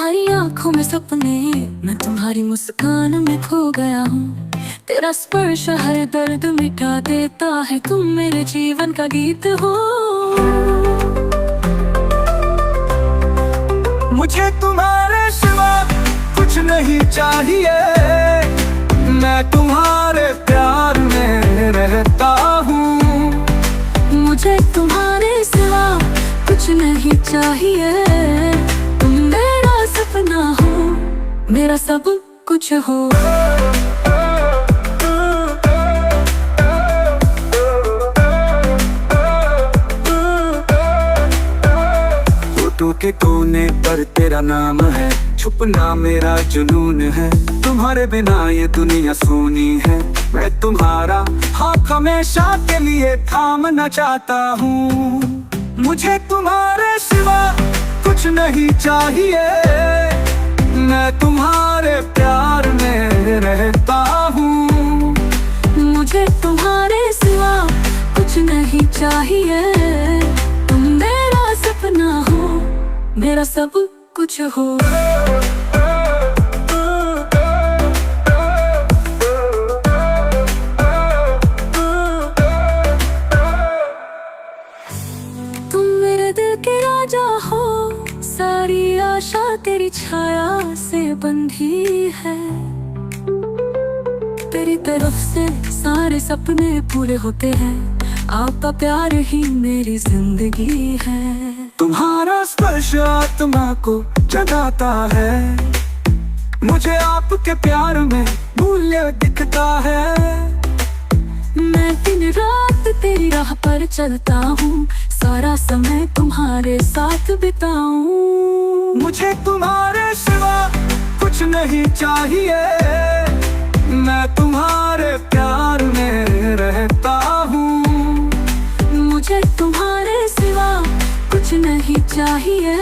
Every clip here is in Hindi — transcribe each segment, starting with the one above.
तुम्हारी आंखों में सपने, मैं तुम्हारी मुस्कान में खो गया हूँ। तेरा स्पर्श हर दर्द मिटा देता है, तुम मेरे जीवन का गीत हो। मुझे तुम्हारे सिवा कुछ नहीं चाहिए, मैं तुम्हारे प्यार में रहता हूँ। मुझे तुम्हारे सिवा कुछ नहीं चाहिए, तुम मेरा सपना हो, मेरा सब कुछ हो। फोटो के कोने पर तेरा नाम है, छुपना मेरा जुनून है। तुम्हारे बिना ये दुनिया सूनी है, मैं तुम्हारा हाथ हमेशा के लिए थामना चाहता हूँ। मुझे तुम्हारे सिवा कुछ नहीं चाहिए, मैं तुम्हारे प्यार में रहता हूँ। मुझे तुम्हारे सिवा कुछ नहीं चाहिए, तुम मेरा सपना हो, मेरा सब कुछ हो। तुम मेरे दिल के राजा हो, सारी आशा तेरी छाया से बंधी है। तेरी तरफ से सारे सपने पूरे होते हैं, आपका प्यार ही मेरी जिंदगी है। तुम्हारा स्पर्श आत्मा को जगाता है, मुझे आपके प्यार में मूल्य दिखता है। मैं दिन रात तेरी राह पर चलता हूँ, सारा समय तुम्हारे साथ बिताऊं। मुझे तुम्हारे सिवा कुछ नहीं चाहिए, मैं तुम्हारे प्यार में रहता हूँ। मुझे तुम्हारे सिवा कुछ नहीं चाहिए,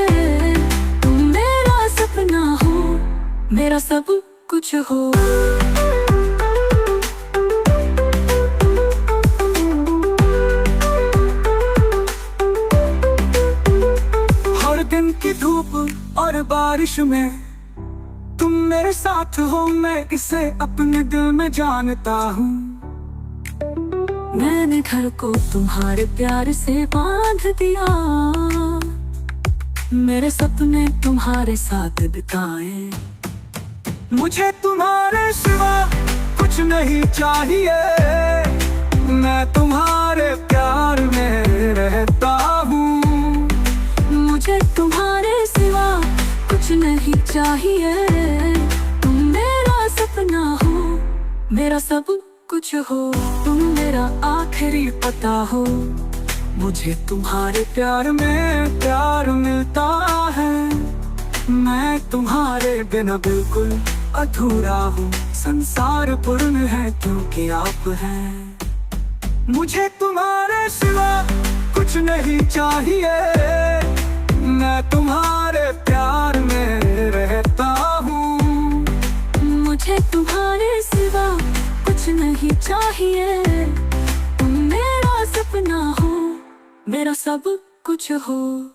तुम मेरा सपना हो, मेरा सब कुछ हो। हर दिन की धूप और बारिश में तुम मेरे साथ हो, मैं इसे अपने दिल में जानता हूँ। मैंने घर को तुम्हारे प्यार से बांध दिया, मेरे सपने तुम्हारे साथ बिताए। मुझे तुम्हारे सिवा कुछ नहीं चाहिए, मैं तुम्हारे प्यार में रहता हूँ। मुझे तुम्हारे सिवा कुछ नहीं चाहिए, तुम मेरा सपना हो, मेरा सब कुछ हो। तुम मेरा आखिरी पता हो, मुझे तुम्हारे प्यार में प्यार मिलता है। मैं तुम्हारे बिना बिल्कुल अधूरा हूँ, संसार पूर्ण है क्योंकि आप हैं। मुझे तुम्हारे सिवा कुछ नहीं चाहिए, मैं तुम्हारे प्यार में रहता हूँ। मुझे तुम्हारे सिवा कुछ नहीं चाहिए, तुम मेरा सपना हो, मेरा सब कुछ हो।